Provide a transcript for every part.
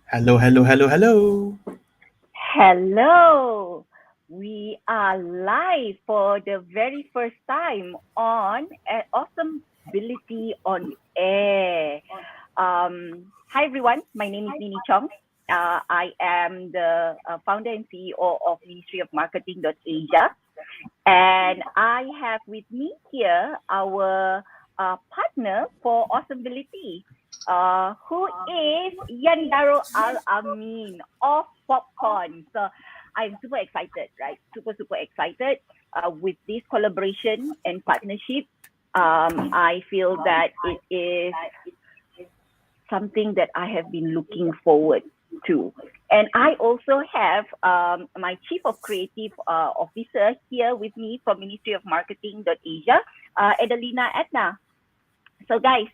Hello, hello, hello, hello. Hello! We are live for the very first time on Awesomebility on Air. Hi everyone, my name is Nini Chong. I am the founder and CEO of Ministry of Marketing Asia, and I have with me here our partner for Awesomebility, who is Yandaro Al Amin of Popcorn. So I'm super excited, right? Super excited with this collaboration and partnership. I feel that it is something that I have been looking forward to. And I also have my Chief of Creative Officer here with me from Ministry of Marketing Asia, Adelina Edna. So, guys,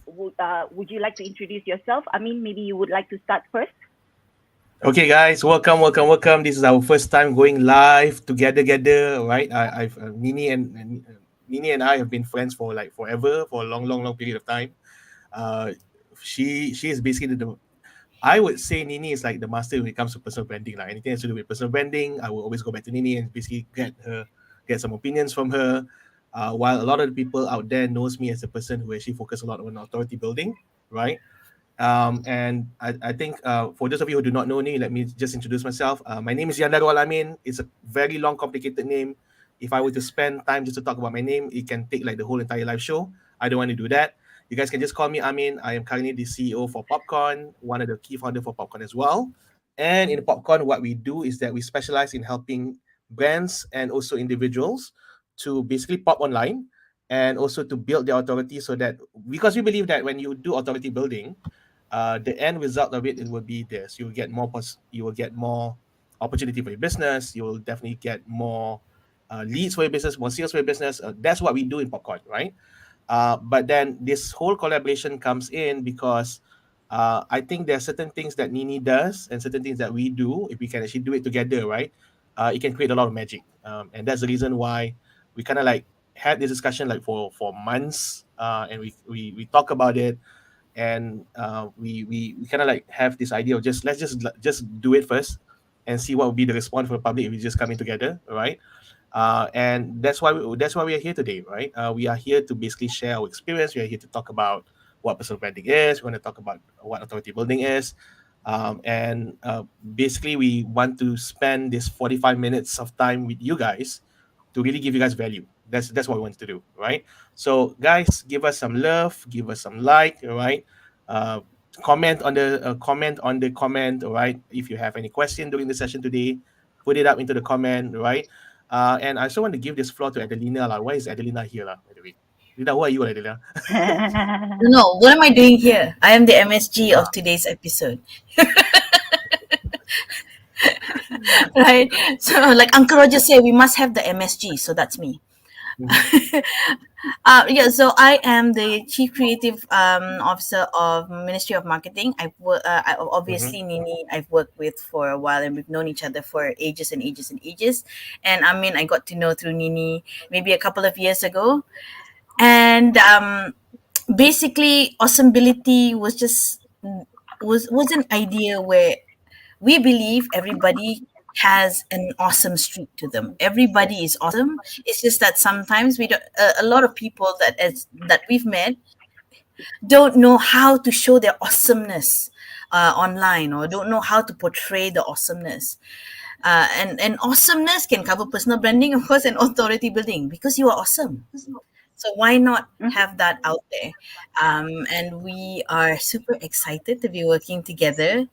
would you like to introduce yourself? I mean, maybe you would like to start first. Okay, guys, welcome, welcome, welcome. This is our first time going live together, right? I've Nini and I have been friends for like forever, for a long, long, long period of time. Uh, she is basically the. I would say Nini is like the master when it comes to personal branding. Like anything has to do with personal branding, I will always go back to Nini and basically get some opinions from her. While a lot of the people out there knows me as a person who actually focus a lot on authority building, right? And I think for those of you who do not know me, let me just introduce myself. My name is Yandar Alamin. It's a very long, complicated name. If I were to spend time just to talk about my name, it can take like the whole entire live show. I don't want to do that. You guys can just call me Amin. I am currently the CEO for Popcorn, one of the key founder for Popcorn as well. And in Popcorn, what we do is that we specialize in helping brands and also individuals to basically pop online and also to build their authority so that because we believe that when you do authority building, the end result of it will be this: you will get you will get more opportunity for your business. You will definitely get more leads for your business, more sales for your business. That's what we do in Popcorn, right? But then this whole collaboration comes in because I think there are certain things that Nini does and certain things that we do. If we can actually do it together, right, it can create a lot of magic. And that's the reason why we kind of like had this discussion like for months, and we talk about it, and we kind of like have this idea of just let's just do it first and see what would be the response from the public if we just coming together, right? And that's why we are here today, right? We are here to basically share our experience. We are here to talk about what personal branding is. We're going to talk about what authority building is, and basically we want to spend this 45 minutes of time with you guys to really give you guys value. That's what we want to do, right? So, guys, give us some love, give us some like, all right? Uh, comment on the comment, all right? If you have any question during the session today, put it up into the comment, right? And I also want to give this floor to Adelina. Like, why is Adelina here, by the way? Adelina, who are you, Adelina? No, what am I doing here? I am the MSG of today's episode, right? So, like Uncle Roger said, we must have the MSG. So that's me. Mhm. Yeah. So I am the Chief Creative Officer of Ministry of Marketing. Mhm. Obviously Nini. I've worked with for a while, and we've known each other for ages and ages and ages. And I mean, I got to know through Nini maybe a couple of years ago, and basically, Awesomebility was an idea where we believe everybody has an awesome streak to them. Everybody is awesome. It's just that sometimes we don't. A lot of people that we've met don't know how to show their awesomeness online, or don't know how to portray the awesomeness. And awesomeness can cover personal branding, of course, and authority building because you are awesome. So why not have that out there? And we are super excited to be working together.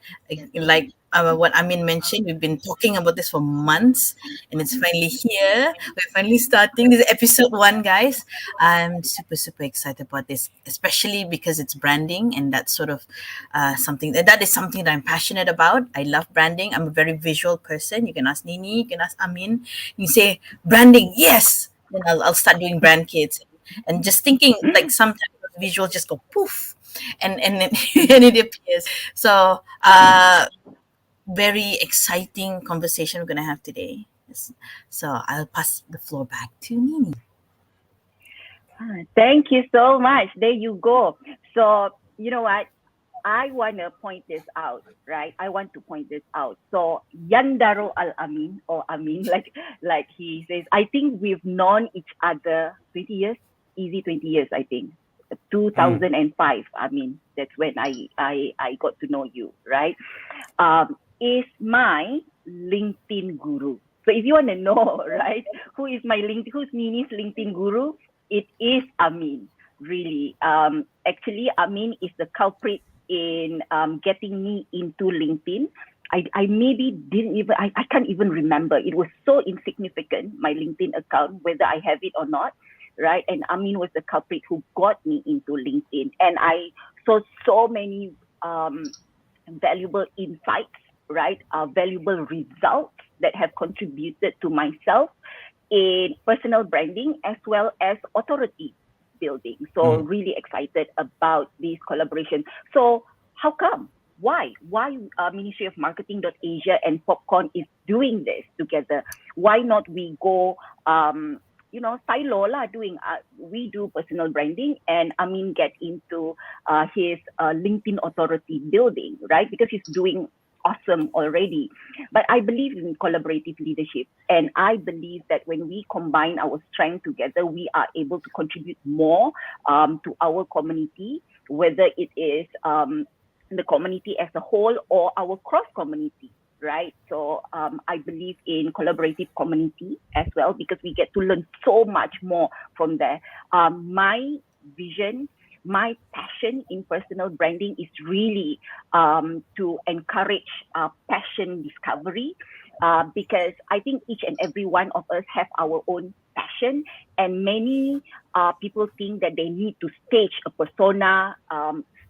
What Amin mentioned, we've been talking about this for months, and it's finally here. We're finally starting this episode one, guys. I'm super excited about this, especially because it's branding, and that's sort of that is something that I'm passionate about. I love branding. I'm a very visual person. You can ask Nini, you can ask Amin. You say branding, yes. Then I'll start doing brand kits, and just thinking, like, sometimes the visual just go poof, and and it appears. So very exciting conversation we're gonna have today. Yes. So I'll pass the floor back to Nini. Thank you so much. There you go. So, you know what? I want to point this out, right? I want to point this out. So Yandaro Al Amin or Amin, like he says, I think we've known each other 20 years, easy 20 years, I think. Mm, 2005. I mean, that's when I got to know you, right? Is my LinkedIn guru. So if you want to know, right, who's Nini's LinkedIn guru? It is Amin, really. Actually, Amin is the culprit in getting me into LinkedIn. I maybe didn't even, I can't even remember. It was so insignificant, my LinkedIn account, whether I have it or not, right? And Amin was the culprit who got me into LinkedIn. And I saw so many valuable insights, right? Valuable results that have contributed to myself in personal branding as well as authority building. So mm, really excited about this collaboration. So how come? Why? Why Ministry of Marketing.Asia and Popcorn is doing this together? Why not we go silo lah doing we do personal branding and Amin get into his LinkedIn authority building, right? Because he's doing awesome already. But I believe in collaborative leadership. And I believe that when we combine our strength together, we are able to contribute more to our community, whether it is the community as a whole or our cross community. Right. So I believe in collaborative community as well because we get to learn so much more from there. My vision, my passion in personal branding is really to encourage passion discovery because I think each and every one of us have our own passion, and many people think that they need to stage a persona,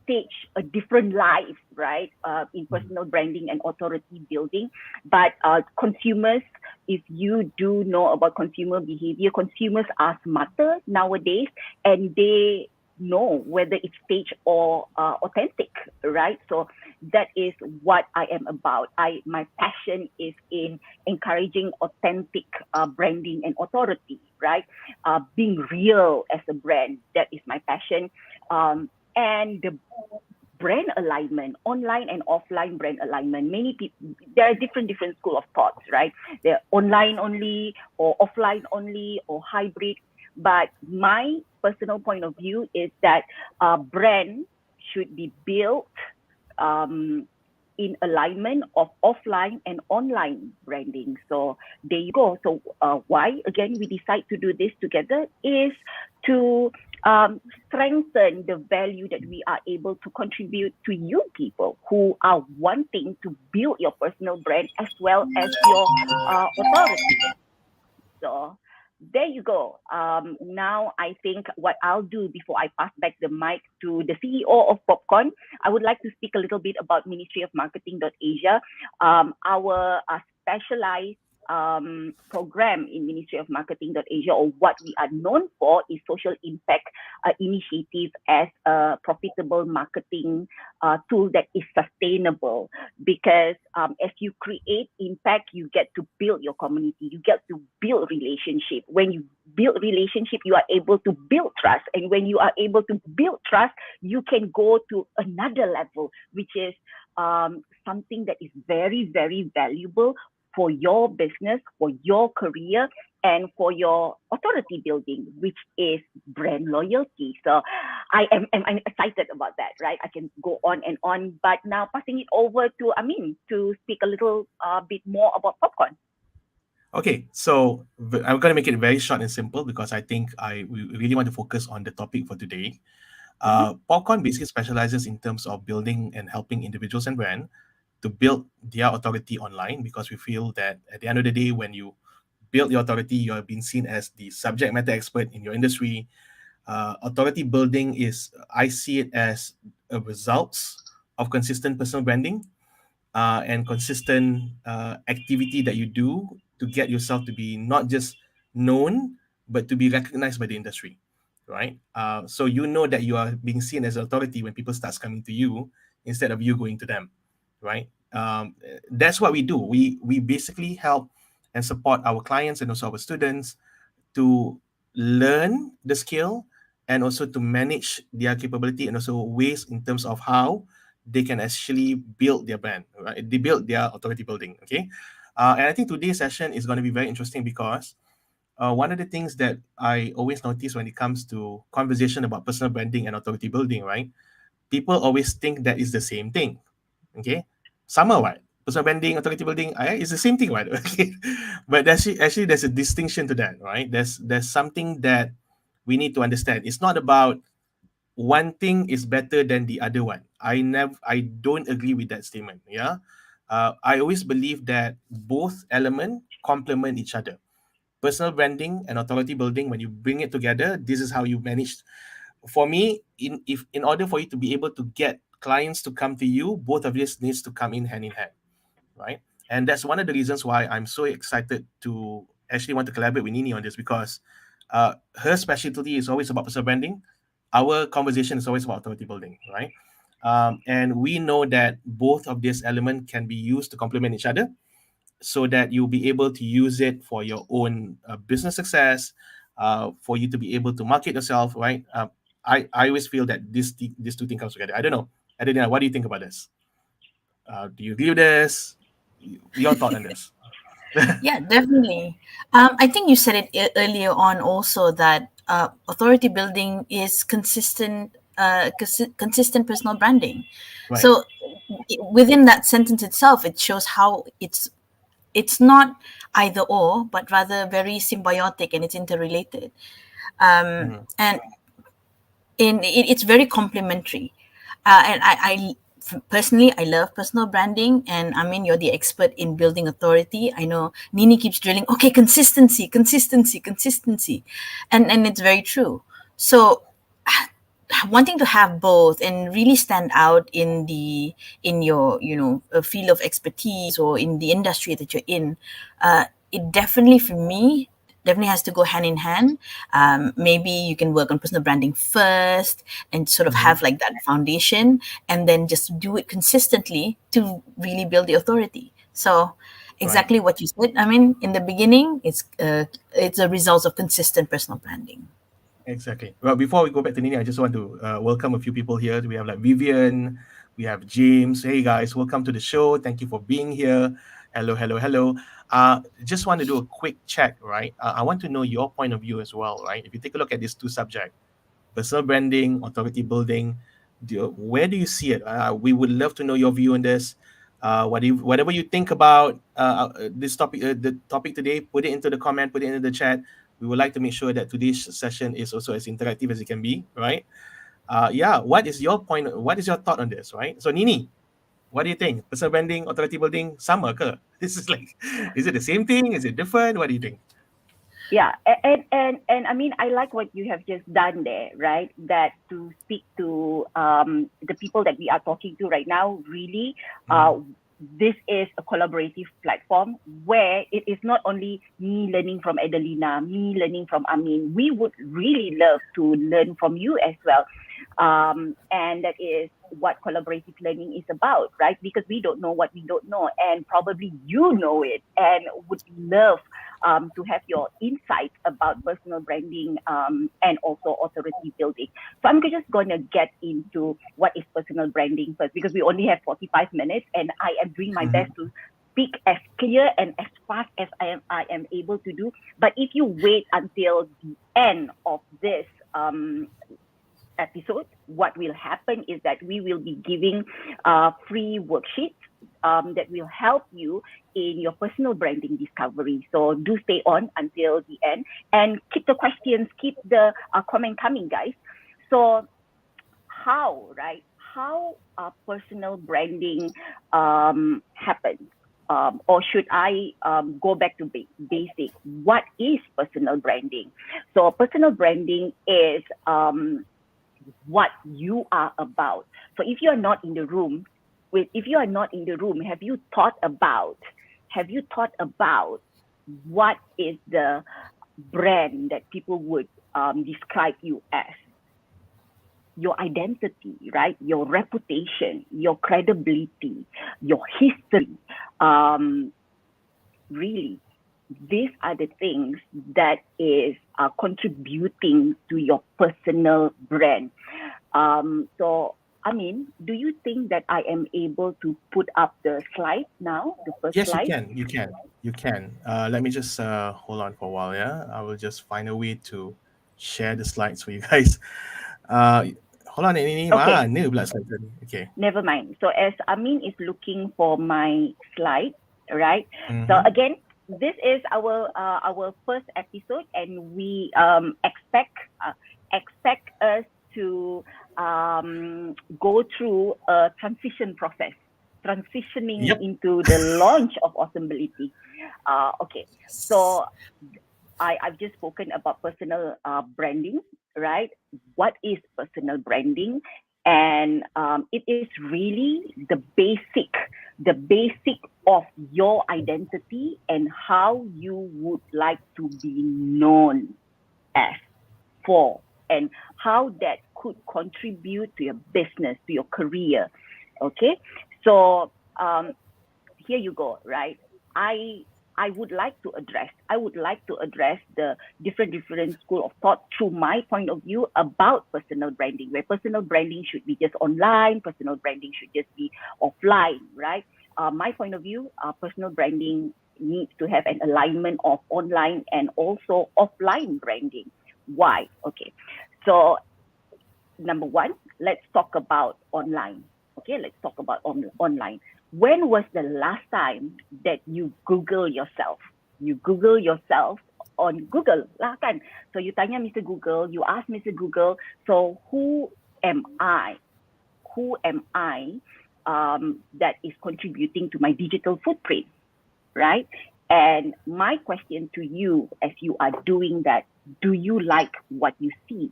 stage a different life, right, in mm. personal branding and authority building. But consumers, if you do know about consumer behavior, consumers are smarter nowadays and they know whether it's staged or authentic, right? So that is what I am about. My passion is in encouraging authentic branding and authority, right? Being real as a brand, that is my passion. And the brand alignment, online and offline brand alignment. Many people, there are different school of thoughts, right? They're online only or offline only or hybrid. But my personal point of view is that a brand should be built um, in alignment of offline and online branding. So there you go. So why again we decide to do this together is to strengthen the value that we are able to contribute to you people who are wanting to build your personal brand as well as your authority. So there you go. Now I think what I'll do before I pass back the mic to the CEO of Popcorn, I would like to speak a little bit about Ministry of Marketing.Asia, our specialized program in Ministry of Marketing.Asia, or what we are known for is social impact initiative as a profitable marketing tool that is sustainable, because as you create impact, you get to build your community, you get to build relationship. When you build relationship, you are able to build trust, and when you are able to build trust, you can go to another level, which is something that is very very valuable for your business, for your career, and for your authority building, which is brand loyalty. So I'm excited about that, right? I can go on and on, but now passing it over to Amin to speak a little bit more about Popcorn. Okay, so I'm going to make it very short and simple because I think we really want to focus on the topic for today. Mm-hmm. Popcorn basically specializes in terms of building and helping individuals and brand to build their authority online, because we feel that at the end of the day, when you build your authority, you are being seen as the subject matter expert in your industry. Authority building is, I see it as a results of consistent personal branding and consistent activity that you do to get yourself to be not just known, but to be recognized by the industry, right? So you know that you are being seen as authority when people starts coming to you instead of you going to them, right? That's what we do. We basically help and support our clients and also our students to learn the skill and also to manage their capability and also ways in terms of how they can actually build their brand, right? They build their authority building. Okay, and I think today's session is going to be very interesting because one of the things that I always notice when it comes to conversation about personal branding and authority building, right? People always think that is the same thing. Okay, sama what? Personal branding, authority building, it's the same thing, right? Okay, but actually there's a distinction to that, right? There's something that we need to understand. It's not about one thing is better than the other one. I don't agree with that statement. Yeah, I always believe that both element complement each other. Personal branding and authority building, when you bring it together, this is how you manage. For me, in order for you to be able to get clients to come to you, both of this needs to come in hand, right? And that's one of the reasons why I'm so excited to actually want to collaborate with Nini on this, because her specialty is always about personal branding. Our conversation is always about authority building, right? And we know that both of these elements can be used to complement each other, so that you'll be able to use it for your own business success, for you to be able to market yourself, right? I always feel that these two things comes together. I don't know. I don't know. What do you think about this? Do you agree with this? Your thought on this? Yeah, definitely. I think you said it earlier on also that authority building is consistent personal branding. Right. So within that sentence itself, it shows how it's not either or, but rather very symbiotic and it's interrelated. Mm-hmm. And it's very complementary. And personally, I love personal branding, and I mean, you're the expert in building authority. I know Nini keeps drilling, okay, consistency, consistency, consistency, and it's very true. So wanting to have both and really stand out in your field of expertise or in the industry that you're in, it definitely, for me, definitely has to go hand in hand. Maybe you can work on personal branding first and sort of Mm-hmm. have like that foundation, and then just do it consistently to really build the authority. So Right. exactly what you said. I mean, in the beginning, it's a result of consistent personal branding. Exactly. Well, before we go back to Nini, I just want to welcome a few people here. We have like Vivian, we have James. Hey guys, welcome to the show. Thank you for being here. Hello, hello, hello. Just want to do a quick check, right? I want to know your point of view as well, right? If you take a look at these two subjects, personal branding, authority building, where do you see it? We would love to know your view on this. Whatever you think about this topic, the topic today, put it into the comment, put it into the chat. We would like to make sure that today's session is also as interactive as it can be, right? Yeah, what is your point? What is your thought on this, right? So, Nini, what do you think? Personal branding, authority building, sama ke? This is like, is it the same thing? Is it different? What do you think? Yeah, and I mean, I like what you have just done there, right? That to speak to the people that we are talking to right now, really, Mm-hmm. this is a collaborative platform where it is not only me learning from Adelina, me learning from Amin. We would really love to learn from you as well. And that is what collaborative learning is about, right? Because we don't know what we don't know, and probably you know it and would love to have your insights about personal branding and also authority building. So I'm just going to get into what is personal branding first, because we only have 45 minutes and I am doing my best to speak as clear and as fast as I am able to do. But if you wait until the end of this episode, what will happen is that we will be giving free worksheets that will help you in your personal branding discovery. So do stay on until the end and keep the questions, keep the comment coming, guys. So how, right? How personal branding happens? Or should I go back to basic? What is personal branding? So personal branding is what you are about. So if you are not in the room, have you thought about what is the brand that people would describe you as? Your identity, right? Your reputation, your credibility, your history. Really, these are the things that is contributing to your personal brand. So Amin, do you think that I am able to put up the slide now, the first Yes, you slide? can. You can. You can. Let me just hold on for a while. Yeah, I will just find a way to share the slides for you guys. Uh, Hold on, ini Okay, mana pula slide tadi? Okay. never mind. So as Amin is looking for my slide, right? So Mm-hmm. again, this is our first episode, and we expect us to go through a transition process, transitioning Yep. into the launch of Awesomebility. Okay, Yes. so I've just spoken about personal branding, right? What is personal branding? And it is really the basic of your identity and how you would like to be known as, for, and how that could contribute to your business, to your career. Okay, so here you go, right? I I would like to address the different school of thought through my point of view about personal branding, where personal branding should be just online, personal branding should just be offline, right? My point of view, personal branding needs to have an alignment of online and also offline branding. Why? Okay, so number one, let's talk about online. Okay, let's talk about online. When was the last time that you Google yourself? You Google yourself on Google lah kan? So you tanya Mr. Google, you ask Mr. Google, so who am I? Who am I that is contributing to my digital footprint, right? And my question to you as you are doing that, do you like what you see?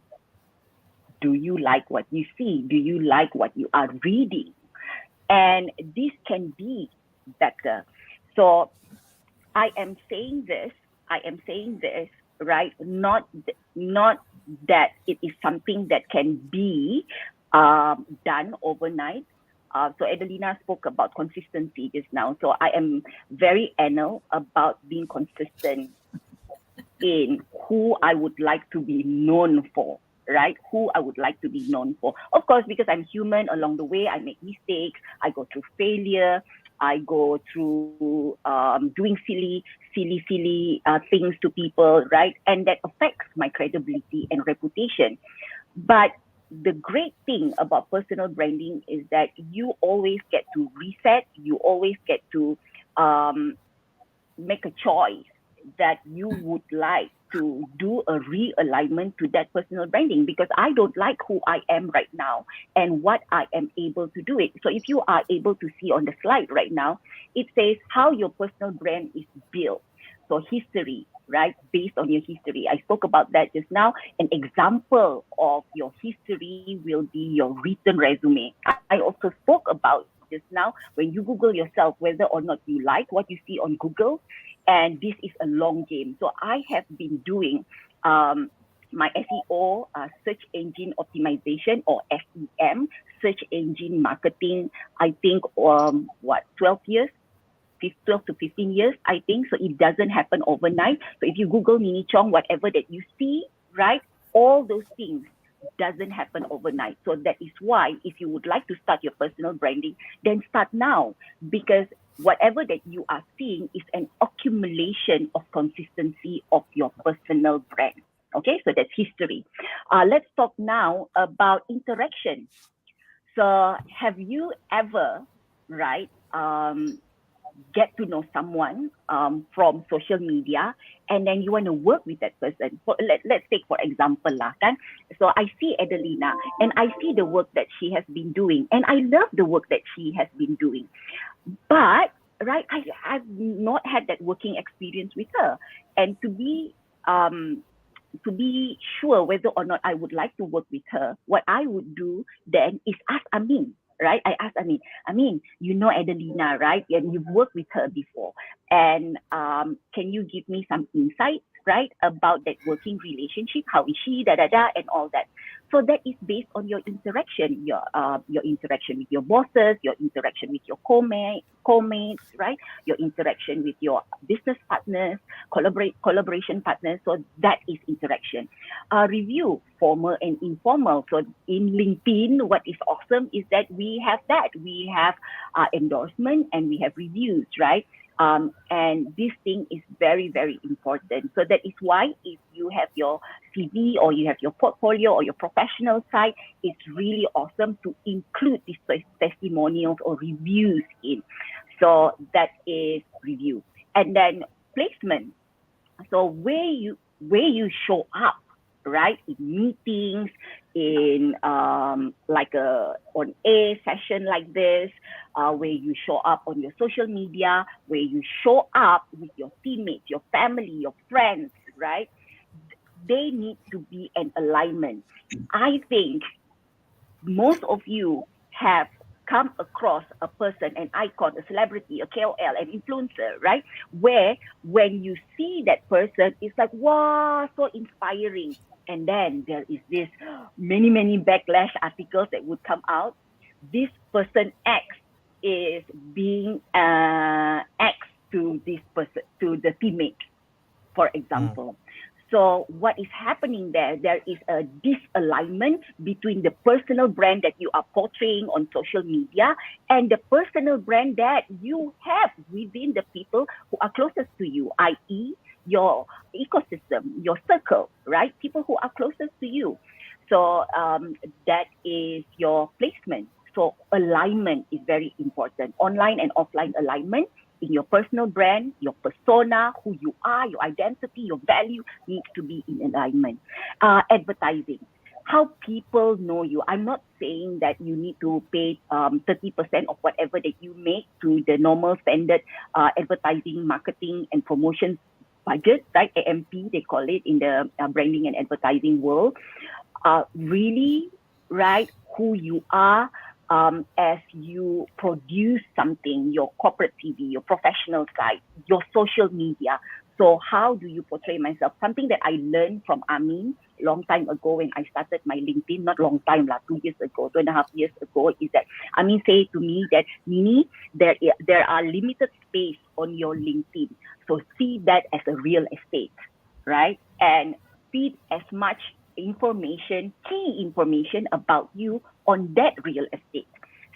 Do you like what you see? Do you like what you are reading? And this can be better. So I am saying this. I am saying this, right? Not that it is something that can be done overnight. So Adelina spoke about consistency just now. So I am very anal about being consistent in who I would like to be known for, right? Who I would like to be known for. Of course, because I'm human, along the way, I make mistakes, I go through failure, I go through doing silly things to people, right? And that affects my credibility and reputation. But the great thing about personal branding is that you always get to reset, you always get to um, make a choice that you would like to do a realignment to that personal branding, because I don't like who I am right now and what I am able to do it. So if you are able to see on the slide right now, it says how your personal brand is built. So history, right? Based on your history. I spoke about that just now. An example of your history will be your written resume. I also spoke about just now when you Google yourself whether or not you like what you see on Google, and this is a long game. So I have been doing my SEO, search engine optimization, or SEM, search engine marketing. I think 12 years, 12 to 15 years, I think. So it doesn't happen overnight. So if you Google Nini Chong, whatever that you see, right, all those things doesn't happen overnight. So that is why if you would like to start your personal branding, then start now, because whatever that you are seeing is an accumulation of consistency of your personal brand. Okay, so that's history. Let's talk now about interaction. So have you ever, right, get to know someone from social media, and then you want to work with that person? Let's take for example lah kan. So I see Adelina and I see the work that she has been doing, and I love the work that she has been doing, but right, I've not had that working experience with her. And um to be sure whether or not I would like to work with her, what I would do then is ask Amin, right? I ask Amin, you know Adelina, right? And you've worked with her before. And can you give me some insights, right, about that working relationship? How is she, and all that. So that is based on your interaction, your interaction with your bosses, your interaction with your co-mates, right? Your interaction with your business partners, collaboration partners. So that is interaction. Review, formal and informal. So in LinkedIn, what is awesome is that we have that. We have endorsement and we have reviews, right? And this thing is very, very important. So that is why if you have your CV or you have your portfolio or your professional side, it's really awesome to include these testimonials or reviews in. So that is review. And then placement. So where you show up, right, in meetings, in like a on a session like this, where you show up on your social media, where you show up with your teammates, your family, your friends, right? They need to be an alignment. I think most of you have come across a person, an icon, a celebrity, a KOL, an influencer, right? Where when you see that person, it's like, wow, so inspiring. And then there is this many backlash articles that would come out. This person X is being X to this person, to the teammate, for example. So what is happening there? There is a disalignment between the personal brand that you are portraying on social media and the personal brand that you have within the people who are closest to you, i.e., your ecosystem, your circle, right? People who are closest to you. So that is your placement. So alignment is very important. Online and offline alignment in your personal brand, your persona, who you are, your identity, your value needs to be in alignment. Advertising, how people know you. I'm not saying that you need to pay 30% of whatever that you make to the normal standard advertising, marketing, and promotion budget, right? AMP, they call it in the branding and advertising world. Really, right, who you are, as you produce something, your corporate TV, your professional side, your social media. So how do you portray myself? Something that I learned from Amin long time ago when I started my LinkedIn, not long time, 2 years ago, 2.5 years ago, is that Amin said to me that, Nini, there are limited space on your LinkedIn. So see that as a real estate, right? And feed as much information, key information about you on that real estate.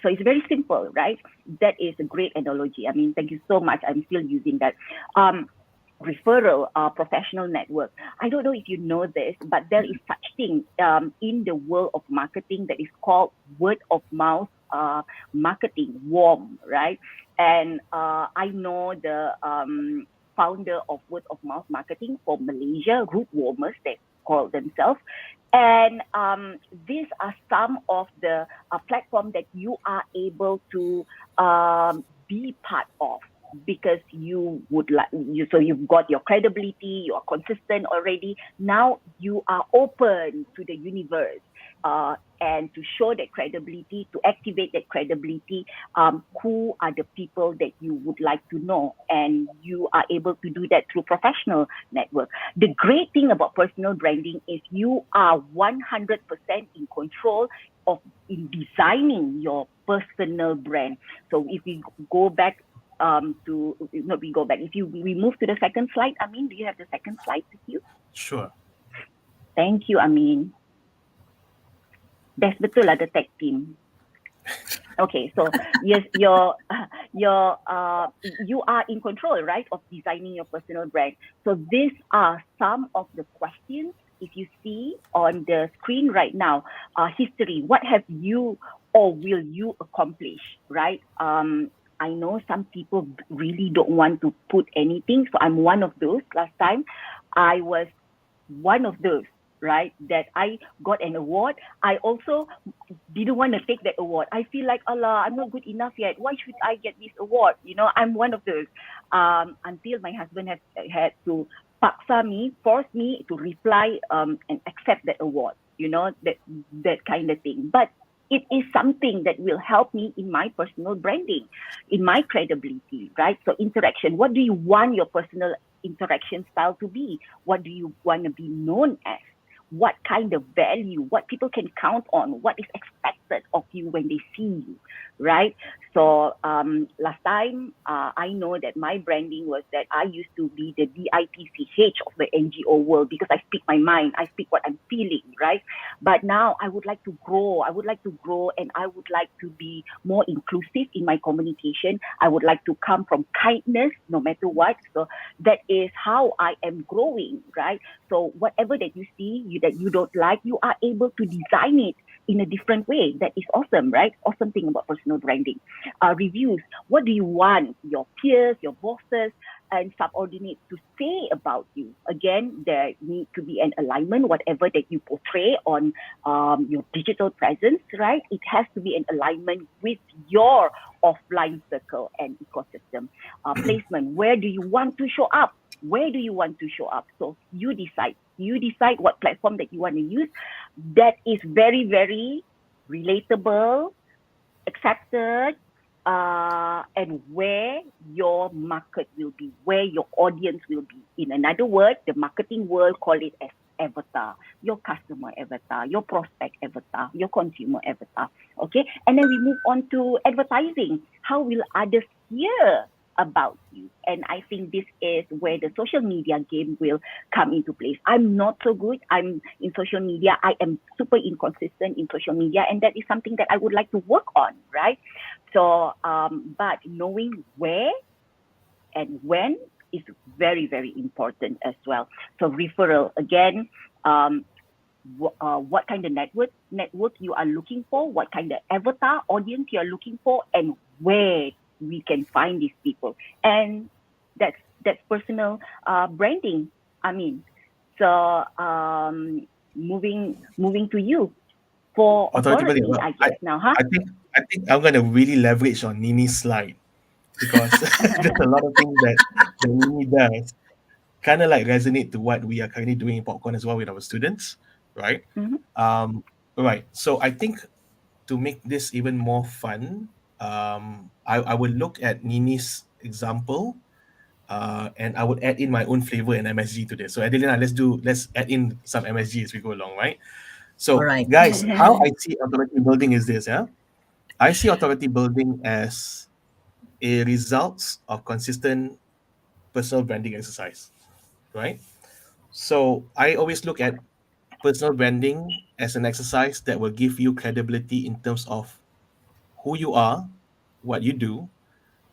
So it's very simple, right? That is a great analogy. I mean, thank you so much. I'm still using that. Referral, professional network. I don't know if you know this, but there is such thing in the world of marketing that is called word of mouth marketing, warm, right? And I know the founder of word of mouth marketing for Malaysia, Root Warmers, they call themselves. And these are some of the platform that you are able to be part of, because you would like you, so you've got your credibility, you are consistent already. Now you are open to the universe, and to show that credibility, to activate that credibility. Who are the people that you would like to know, and you are able to do that through professional network. The great thing about personal branding is you are 100% in control of in designing your personal brand. So if we go back if we move to the second slide, Amin, do you have the second slide with you? Sure. Thank you, Amin. That's betul lah, the tech team. Okay, so yes, you are in control, right, of designing your personal brand. So these are some of the questions. If you see on the screen right now, history, what have you or will you accomplish, right? I know some people really don't want to put anything, so I'm one of those. Last time, I was one of those, right, that I got an award. I also didn't want to take that award. I feel like, Allah, I'm not good enough yet. Why should I get this award? You know, I'm one of those. Until my husband had to force me to reply and accept that award. You know, that kind of thing. But it is something that will help me in my personal branding, in my credibility, right? So interaction. What do you want your personal interaction style to be? What do you want to be known as? What kind of value, what people can count on, what is expected of you when they see you, right? So last time, I know that my branding was that I used to be the DITCH of the NGO world because I speak my mind, I speak what I'm feeling, right? But now I would like to grow. I would like to grow, and I would like to be more inclusive in my communication. I would like to come from kindness, no matter what. So that is how I am growing, right? So whatever that you see, that you don't like, you are able to design it in a different way. That is awesome, right? Awesome thing about personal branding. Reviews. What do you want your peers, your bosses, and subordinates to say about you? Again, there need to be an alignment. Whatever that you portray on your digital presence, right? It has to be an alignment with your offline circle and ecosystem. Placement. Where do you want to show up? Where do you want to show up? So you decide. You decide what platform that you want to use. That is very, very relatable, accepted, and where your market will be, where your audience will be. In another word, the marketing world call it as avatar, your customer avatar, your prospect avatar, your consumer avatar. Okay, and then we move on to advertising. How will others hear about you? And I think this is where the social media game will come into place. I'm not so good. I'm in social media. I am super inconsistent in social media, and that is something that I would like to work on, right? So, but knowing where and when is very, very important as well. So referral again, um, what kind of network you are looking for, what kind of avatar audience you are looking for, and where we can find these people. And that's personal branding. I mean, so moving to you for Authoritatively, authority, well, I guess now, huh? I think I'm gonna really leverage on Nini's slide because there's a lot of things that Nini does kind of like resonate to what we are currently doing in Popcorn as well with our students, right? Mm-hmm. Um, right. So I think to make this even more fun, I would look at Nini's example, and I would add in my own flavor and MSG to this. So Adelina, let's add in some MSG as we go along, right? All So right. guys, how I see authority building is this, yeah? I see authority building as a result of consistent personal branding exercise, right? So I always look at personal branding as an exercise that will give you credibility in terms of who you are, what you do,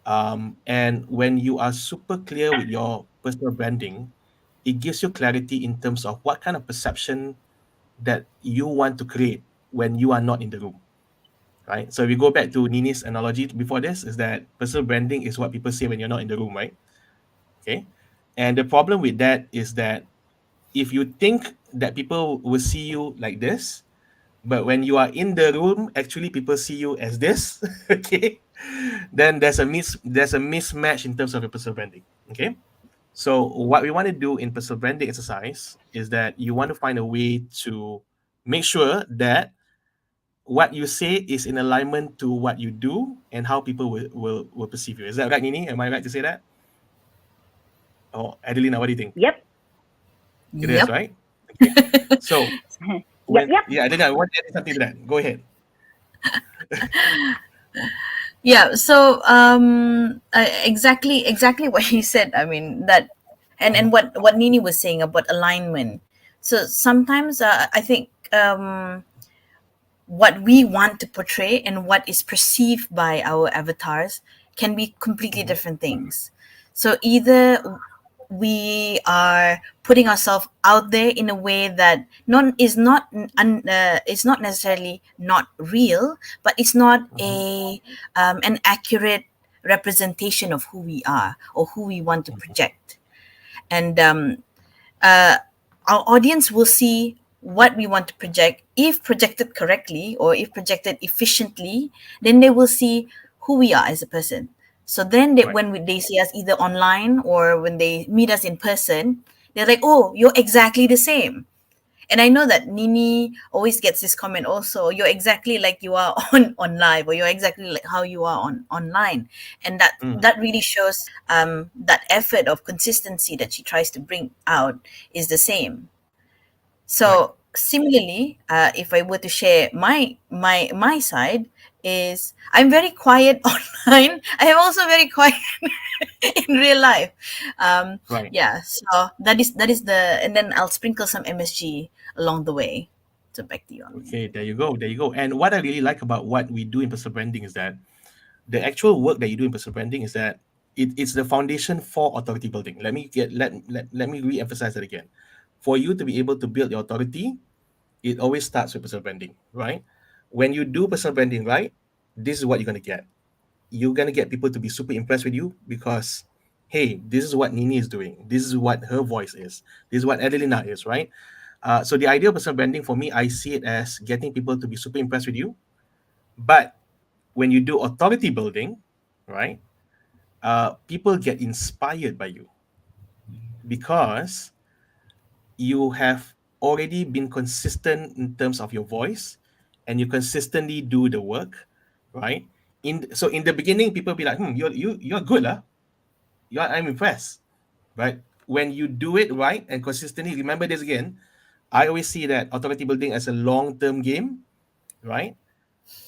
and when you are super clear with your personal branding, it gives you clarity in terms of what kind of perception that you want to create when you are not in the room, right? So if we go back to Nini's analogy before this, is that personal branding is what people say when you're not in the room, right? Okay. And the problem with that is that if you think that people will see you like this, but when you are in the room, actually people see you as this, okay, then there's a mismatch in terms of your personal branding. Okay. So what we want to do in personal branding exercise is that you want to find a way to make sure that what you say is in alignment to what you do and how people will perceive you. Is that right, Nini? Am I right to say that? Or Adelina, what do you think? Yep. It is, Yep. right? Okay. So Yep. when Yep. yeah, Adelina, I want to add something to that. Go ahead. Yeah. So exactly what he said. I mean that, and what Nini was saying about alignment. So sometimes I think what we want to portray and what is perceived by our avatars can be completely Mhm, different things. So either we are putting ourselves out there in a way that is not necessarily not real, but it's not mhm, a an accurate representation of who we are or who we want to mhm, project. And uh, our audience will see what we want to project. If projected correctly or if projected efficiently, then they will see who we are as a person. So then right. they see us either online or when they meet us in person, they're like, oh, you're exactly the same. And I know that Nini always gets this comment also, you're exactly like you are on live, or you're exactly like how you are on online. And Mm, that really shows that effort of consistency that she tries to bring out is the same. right. So similarly, if I were to share my side, is I'm very quiet online. I am also very quiet in real life. Right. Yeah, so that is the, and then I'll sprinkle some MSG along the way. So back to you, Amin. Okay, there you go. There you go. And what I really like about what we do in personal branding is that the actual work that you do in personal branding is that it's the foundation for authority building. Let me re-emphasize that again. For you to be able to build your authority, it always starts with personal branding, right? When you do personal branding right, this is what you're gonna get. You're gonna get people to be super impressed with you because, hey, this is what Nini is doing. This is what her voice is. This is what Adelina is, right? So the idea of personal branding for me, I see it as getting people to be super impressed with you. But when you do authority building, right, people get inspired by you because you have already been consistent in terms of your voice and you consistently do the work, right? In the beginning, people be like, you're good, lah. I'm impressed, right? When you do it right and consistently, remember this again. I always see that authority building as a long-term game, right?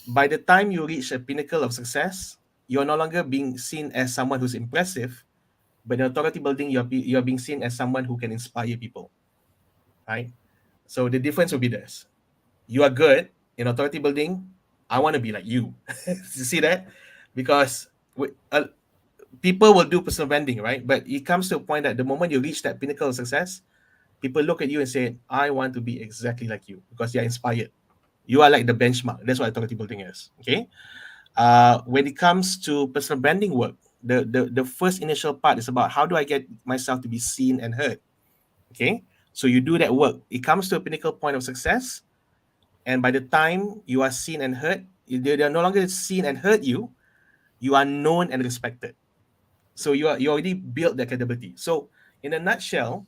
By the time you reach a pinnacle of success, you're no longer being seen as someone who's impressive, but in authority building, you're being seen as someone who can inspire people, right? So the difference will be this: you are good in authority building. I want to be like you. You see that? Because people will do personal branding, right? But it comes to a point that the moment you reach that pinnacle of success, people look at you and say, "I want to be exactly like you," because they are inspired. You are like the benchmark. That's what authority building is. Okay. When it comes to personal branding work, the first initial part is about how do I get myself to be seen and heard. Okay, so you do that work. It comes to a pinnacle point of success, and by the time you are seen and heard, they are no longer seen and heard you. You are known and respected. So you already built that credibility. So in a nutshell,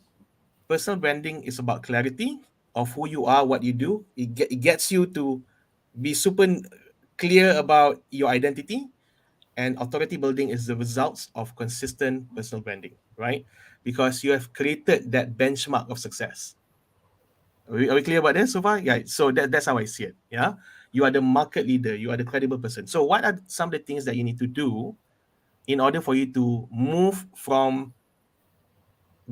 personal branding is about clarity of who you are, what you do. It gets you to be super clear about your identity, and authority building is the results of consistent personal branding, right? Because you have created that benchmark of success. Are we clear about this so far? Yeah. So that's how I see it. Yeah. You are the market leader. You are the credible person. So what are some of the things that you need to do in order for you to move from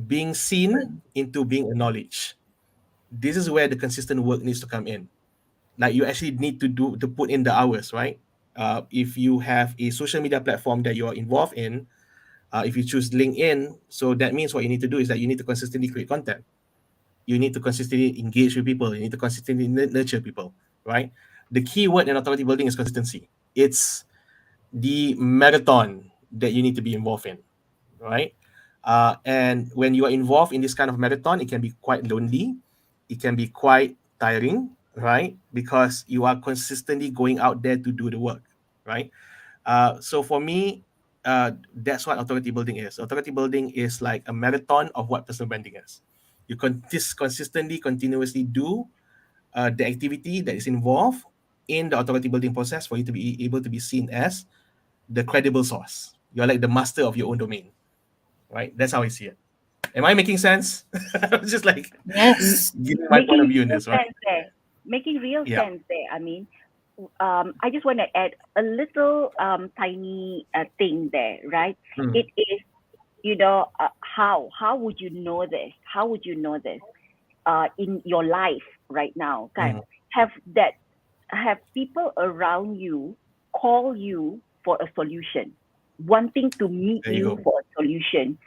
being seen into being acknowledged? This is where the consistent work needs to come in. Like you actually need to put in the hours, right? If you have a social media platform that you're involved in, if you choose LinkedIn, so that means what you need to do is that you need to consistently create content. You need to consistently engage with people. You need to consistently nurture people, right? The key word in authority building is consistency. It's the marathon that you need to be involved in, right? And when you are involved in this kind of marathon, it can be quite lonely. It can be quite tiring, right? Because you are consistently going out there to do the work, right? So for me, that's what authority building is. Authority building is like a marathon of what personal branding is. You consistently, continuously do the activity that is involved in the authority building process for you to be able to be seen as the credible source. You're like the master of your own domain, right? That's how I see it. Am I making sense? Just like Yes. giving my point Making of view in real this, right? sense there. Making real Yeah. sense there. I mean, I just want to add a little tiny thing there, right? Mm, It is, how would you know this? How would you know this in your life right now? Kan? mm. Have that have people around you call you for a solution, wanting to meet There you you go. for a solution,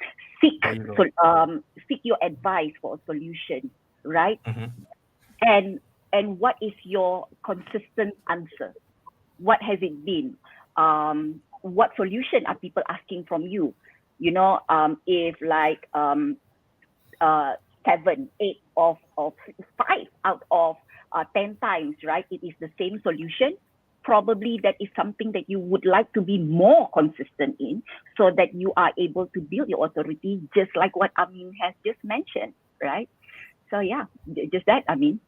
seek There you go. so seek your advice for a solution, right? Hmm. and and what is your consistent answer? What has it been? What solution are people asking from you? If like uh, seven, eight of five out of 10 times, right? It is the same solution. Probably that is something that you would like to be more consistent in, so that you are able to build your authority, just like what Amin has just mentioned, right? So yeah, just that, Amin.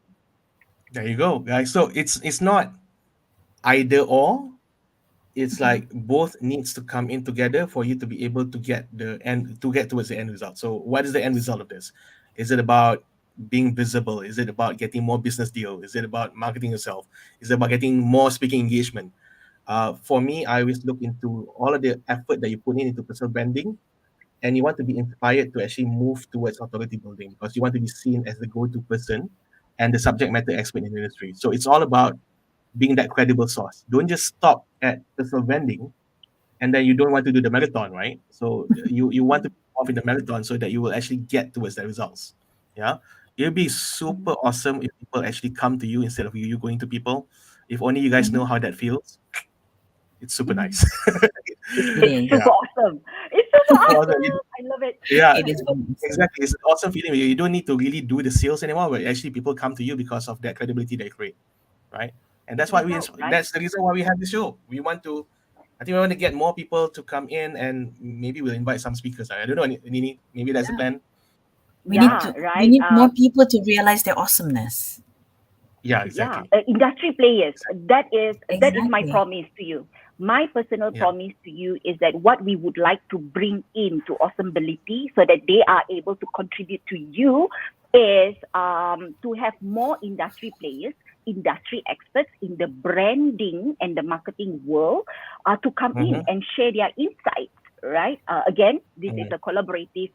There you go, guys. So it's not either or. It's Mhm. like both needs to come in together for you to be able to get the end to get towards the end result. So what is the end result of this? Is it about being visible? Is it about getting more business deal? Is it about marketing yourself? Is it about getting more speaking engagement? For me, I always look into all of the effort that you put in into personal branding, and you want to be inspired to actually move towards authority building because you want to be seen as the go-to person and the subject matter expert in the industry. So it's all about being that credible source. Don't just stop at personal branding and then you don't want to do the marathon, right? So you want to be off in the marathon so that you will actually get towards the results. Yeah. It'll be super Mhm. awesome if people actually come to you instead of you going to people. If only you guys Mhm. know how that feels, it's super Mhm. nice. It's It it's is. super Yeah. awesome. It's super Super awesome. awesome. I love it. Yeah, It is very awesome. exactly. It's an awesome feeling. You don't need to really do the sales anymore, but actually people come to you because of that credibility they create, right? And that's why Result, right? that's the reason why we have the show. We want to, I think we want to get more people to come in, and maybe we'll invite some speakers. I don't know, Nini. Maybe that's the Yeah. plan. Yeah, We right. need more people to realize their awesomeness. Yeah, Yeah, exactly. industry players. Exactly. That is my Exactly. promise to you. My personal Yeah. promise to you is that what we would like to bring in to Awesomebility so that they are able to contribute to you is to have more industry players, industry experts in the branding and the marketing world to come in Mm-hmm. and share their insights. Right. Again, this is Mm-hmm. a collaborative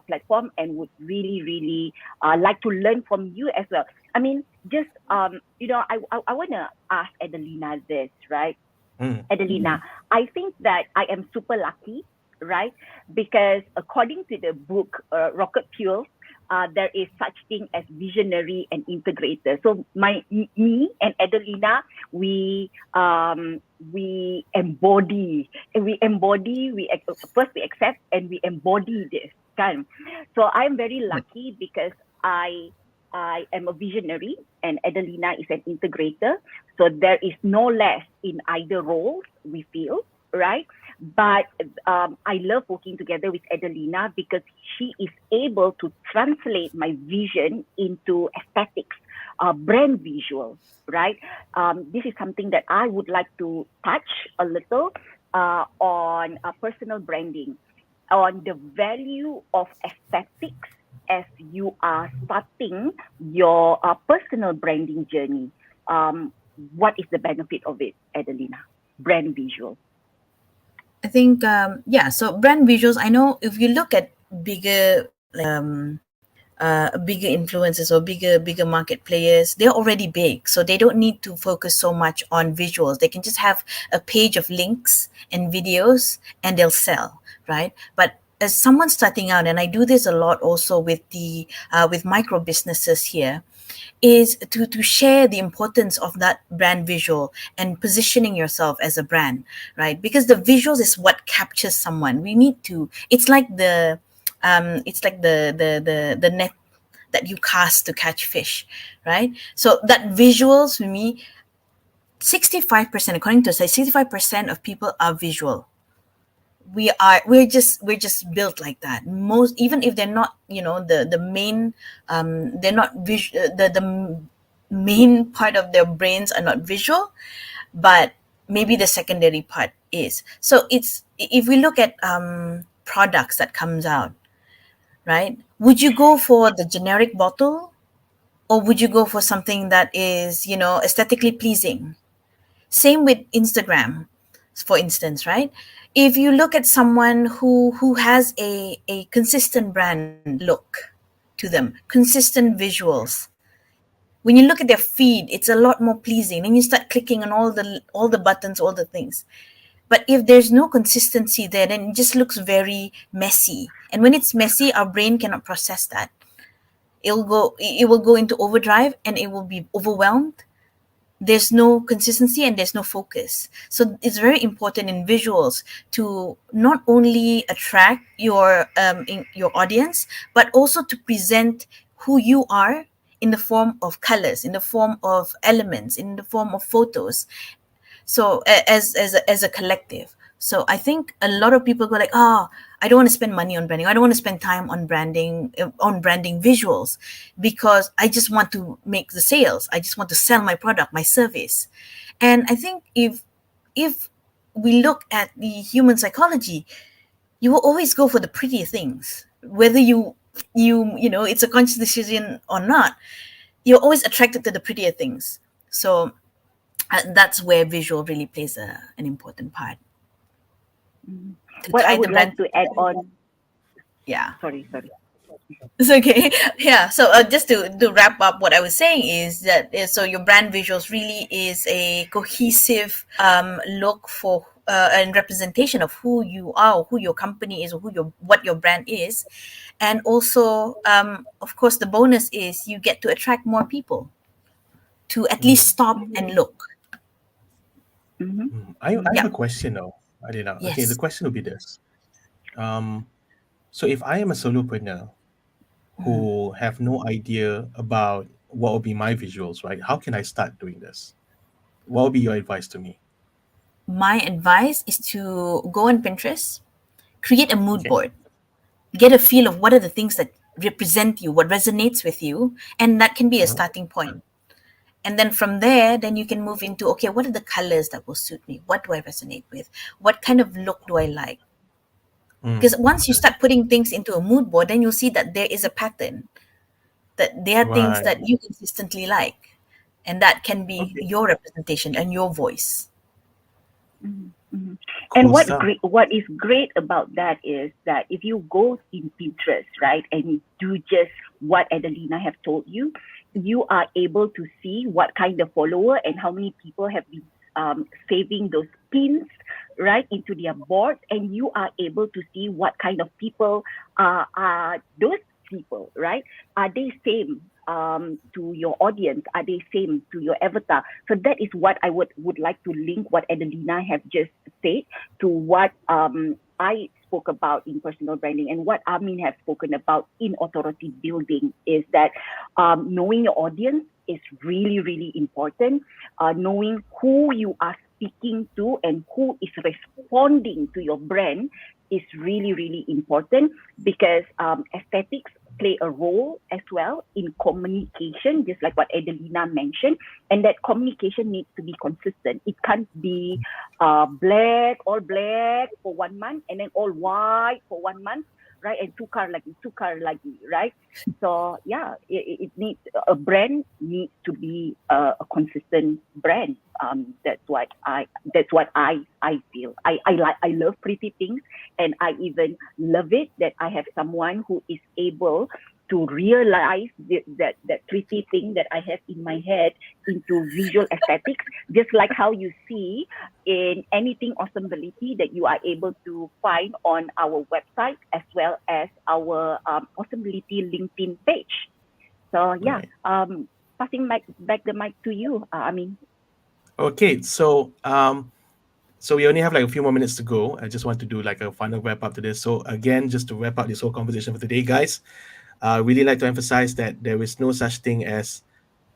platform, and would really, really like to learn from you as well. I mean, just I want to ask Adelina this, right? Mm-hmm. Adelina, Mhm. I think that I am super lucky, right? Because according to the book Rocket Fuel, there is such thing as visionary and integrator. So me and Adelina, we embody, first we accept and we embody this, kan? So I'm very Yeah. lucky because I I am a visionary and Adelina is an integrator. So there is no less in either roles, we feel, right? But I love working together with Adelina because she is able to translate my vision into aesthetics, brand visual, right? This is something that I would like to touch a little on personal branding, on the value of aesthetics as you are starting your personal branding journey. What is the benefit of it, Adelina? Brand visual. I think yeah. So brand visuals. I know if you look at bigger bigger influencers or bigger market players, they're already big, so they don't need to focus so much on visuals. They can just have a page of links and videos, and they'll sell, right? But as someone starting out, and I do this a lot also with the with micro businesses here, is to share the importance of that brand visual and positioning yourself as a brand, right? Because the visuals is what captures someone. We need to, it's like the net that you cast to catch fish, right? So that visuals for me, 65%, according to say, 65% of people are visual. We're just built like that. Most, even if they're not, the main, they're not the main part of their brains are not visual, but maybe the secondary part is. So it's, if we look at products that comes out, right? Would you go for the generic bottle, or would you go for something that is, aesthetically pleasing? Same with Instagram, for instance, right? If you look at someone who has a consistent brand look to them, consistent visuals, when you look at their feed, it's a lot more pleasing. Then you start clicking on all the buttons, all the things. But if there's no consistency there, then it just looks very messy. And when it's messy, our brain cannot process that. It will go into overdrive, and it will be overwhelmed. There's no consistency and there's no focus. So it's very important in visuals to not only attract your audience, but also to present who you are in the form of colors, in the form of elements, in the form of photos. So as a collective. So I think a lot of people go like, oh, I don't want to spend money on branding, I don't want to spend time on branding visuals, because I just want to make the sales, I just want to sell my product, my service. And I think if we look at the human psychology, you will always go for the pretty things, whether it's a conscious decision or not. You're always attracted to the prettier things. So That's where visual really plays an important part Mhm. to What I tie the would like brand to add together. on, Yeah. sorry. It's okay. Yeah. So just to wrap up, what I was saying is that so your brand visuals really is a cohesive look for and representation of who you are, or who your company is, or who your what your brand is, and also of course the bonus is you get to attract more people to at least Mm. stop Mm-hmm. and look. Mm-hmm. I Yeah. have a question now, Adina. Okay, the Yes. question will be this. Um, so if I am a solopreneur who have no idea about what will be my visuals, right? How can I start doing this? What will be your advice to me? My advice is to go on Pinterest, create a mood Okay. board, get a feel of what are the things that represent you, what resonates with you, and that can be a Uh-huh. starting point. And then from there, then you can move into okay, what are the colors that will suit me? What do I resonate with? What kind of look do I like? Mm. Because once you start putting things into a mood board, then you'll see that there is a pattern, that there are things Right. that you consistently like, and that can be Okay. your representation and your voice. Mhm, mhm. And Cool stuff. what is great about that is that if you go in Pinterest, right, and you do just what Adelina have told you, you are able to see what kind of follower and how many people have been saving those pins right into their boards, and you are able to see what kind of people are those people, right? Are they same to your audience? Are they same to your avatar? So that is what I would like to link what Adelina have just said to what I spoke about in personal branding and what Amin has spoken about in authority building is that knowing your audience is really, really important. Knowing who you are speaking to and who is responding to your brand is really, really important because aesthetics play a role as well in communication, just like what Adelina mentioned. And that communication needs to be consistent. It can't be all black for 1 month, and then all white for 1 month, right? And tukar lagi, right? So yeah, it needs a brand needs to be a consistent brand. That's what I feel. I love pretty things, and I even love it that I have someone who is able to realize that pretty thing that I have in my head into visual aesthetics, just like how you see in anything awesomebility that you are able to find on our website as well as our awesomebility LinkedIn page. So yeah, Right. passing back the mic to you. I mean, Okay. So we only have like a few more minutes to go. I just want to do like a final wrap up to this. So again, just to wrap up this whole conversation for today, guys, I really like to emphasize that there is no such thing as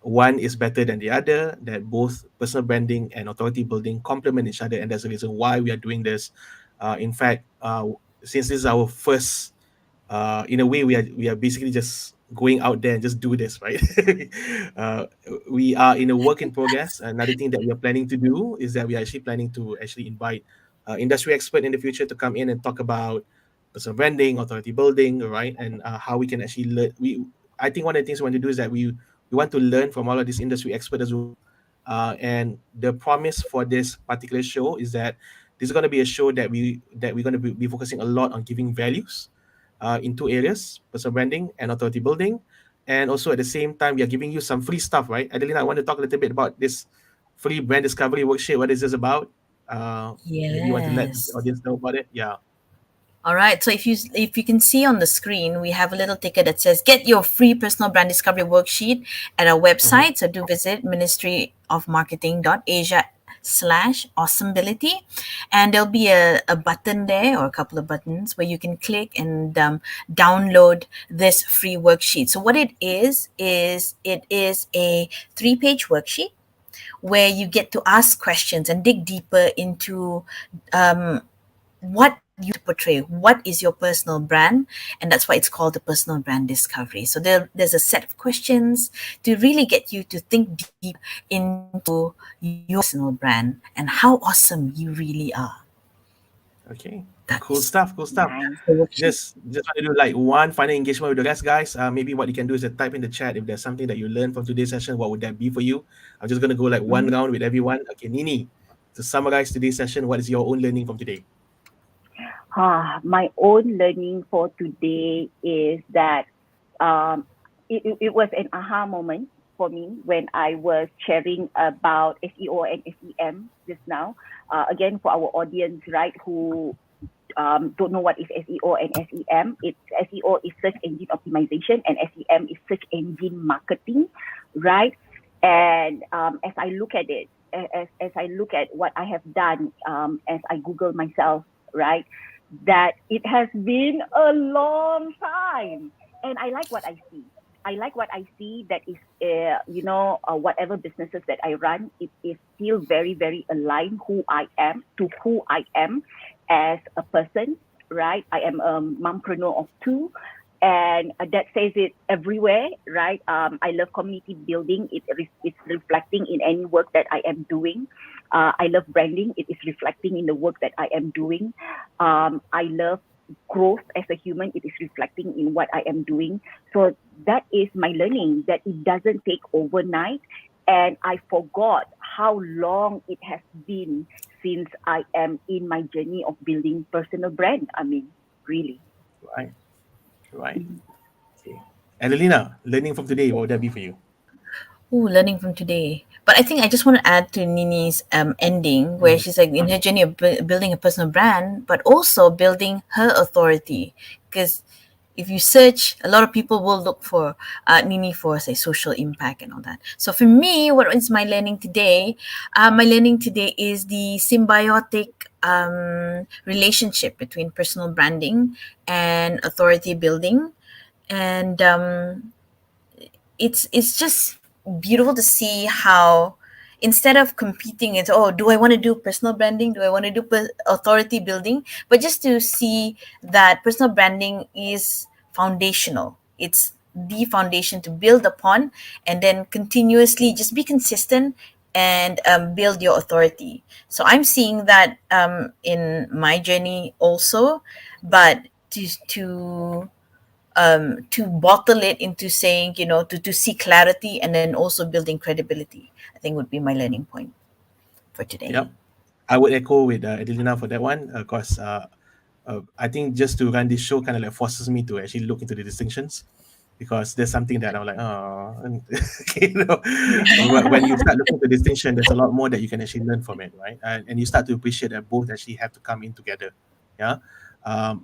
one is better than the other, that both personal branding and authority building complement each other. And that's the reason why we are doing this. In fact, since this is our first in a way we are basically just going out there and just do this, right? uh, we are in a work in progress. Another thing that we are planning to do is that we are actually planning to actually invite industry expert in the future to come in and talk about personal branding, authority building, right? And how we can actually learn. I think one of the things we want to do is that we want to learn from all of these industry experts as well. And the promise for this particular show is that this is going to be a show that we're going to be focusing a lot on giving values in two areas: personal branding and authority building. And also at the same time, we are giving you some free stuff, right? Adelina, I want to talk a little bit about this free brand discovery worksheet. What is this about? Maybe you want to let the Yes. audience know about it. Yeah. All right. So if you can see on the screen, we have a little ticket that says "Get your free personal brand discovery worksheet" at our Mm-hmm. website. So do visit ministryofmarketing.asia/awesomebility, and there'll be a button there or a couple of buttons where you can click and download this free worksheet. So what it is a 3-page worksheet where you get to ask questions and dig deeper into what you portray, what is your personal brand, and that's why it's called the personal brand discovery. So there's a set of questions to really get you to think deep into your personal brand and how awesome you really are. Okay. Cool That's stuff. Cool stuff. Nice. the worksheet. Just want to do like one final engagement with the rest, guys. Maybe what you can do is type in the chat if there's something that you learned from today's session. What would that be for you? I'm just gonna go like one Mhm. round with everyone. Okay, Nini, to summarize today's session, what is your own learning from today? My own learning for today is that um, it was an aha moment for me when I was sharing about SEO and SEM just now. Again, for our audience, right, who don't know what is SEO and SEM. It's SEO is search engine optimization and SEM is search engine marketing, right? And as I look at it, as I look at what I have done, as I Google myself, right, that it has been a long time, and I like what I see. I like what I see that is, whatever businesses that I run, it is still very, very aligned who I am to who I am as a person, right? I am a mompreneur of two, and that says it everywhere, right? I love community building. It's reflecting in any work that I am doing. I love branding. It is reflecting in the work that I am doing. I love growth as a human. It is reflecting in what I am doing. So that is my learning, that it doesn't take overnight. And I forgot how long it has been since I am in my journey of building personal brand. I mean, really. Right. Right. Mhm. Okay. Adelina, learning from today, what would that be for you? Ooh, learning from today. But I think I just want to add to Nini's ending, where Mm, she's like in her journey of building a personal brand, but also building her authority. Because if you search, a lot of people will look for Nini for, say, social impact and all that. So for me, what is my learning today? My learning today is the symbiotic relationship between personal branding and authority building. And it's just beautiful to see how, instead of competing, it's, oh, do I want to do personal branding, do I want to do authority building, but just to see that personal branding is foundational. It's the foundation to build upon, and then continuously just be consistent and build your authority. So I'm seeing that in my journey also. But to bottle it into saying, to see clarity and then also building credibility, I think would be my learning point for today. yep. I would echo with Adelina for that one, because I think just to run this show kind of like forces me to actually look into the distinctions, because there's something that I'm like, oh, and, when you start looking at the distinction, there's a lot more that you can actually learn from it, right? And you start to appreciate that both actually have to come in together. Yeah.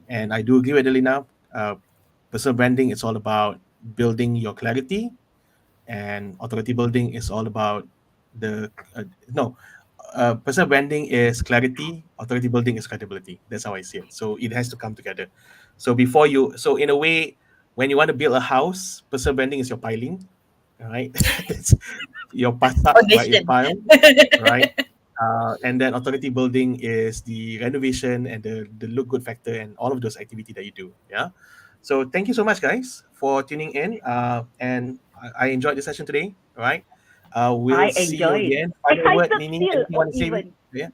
And I do agree with Adelina. Uh, Personal branding is all about building your clarity, and authority building is all about the no personal branding is clarity, authority building is credibility. That's how I see it. So it has to come together. So in a way, when you want to build a house, personal branding is your piling, right? It's your pasak, right? Your Audition. pile, right? And then authority building is the renovation and the look good factor and all of those activity that you do. Yeah. So thank you so much, guys, for tuning in. And I enjoyed the session today. All right. We'll I see you enjoyed. again. Final word, Excited Nini. still, Anything you want to say? even. Yeah.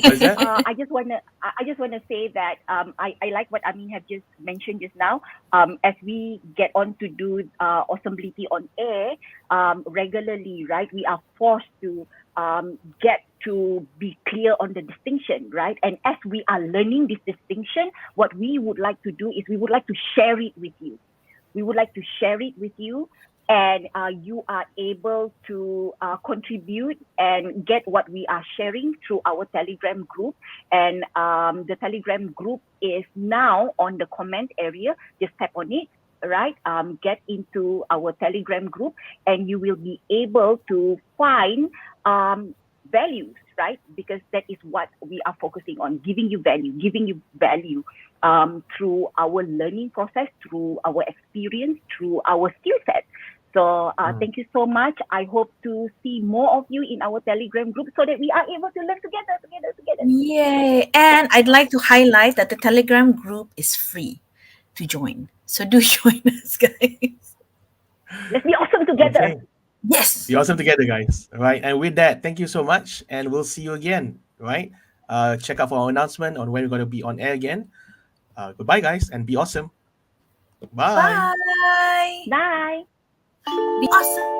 What is that? I just wanna say that I like what Amin have just mentioned just now. As we get on to do Awesomebility on air regularly, right? We are forced to get to be clear on the distinction, right? And as we are learning this distinction, what we would like to do is we would like to share it with you. We would like to share it with you, and you are able to contribute and get what we are sharing through our Telegram group. And the Telegram group is now on the comment area. Just tap on it, right? Get into our Telegram group, and you will be able to find values, right? Because that is what we are focusing on, giving you value through our learning process, through our experience, through our skill set. So Mm. thank you so much. I hope to see more of you in our Telegram group so that we are able to learn together. Yay. And I'd like to highlight that the Telegram group is free to join. So do join us, guys. Let's be awesome together. Okay. Be Yes. awesome together, guys. All right. And with that, thank you so much. And we'll see you again. Right. Check out for our announcement on when we're going to be on air again. Goodbye, guys, and be awesome. Bye. Bye. Bye. Be awesome.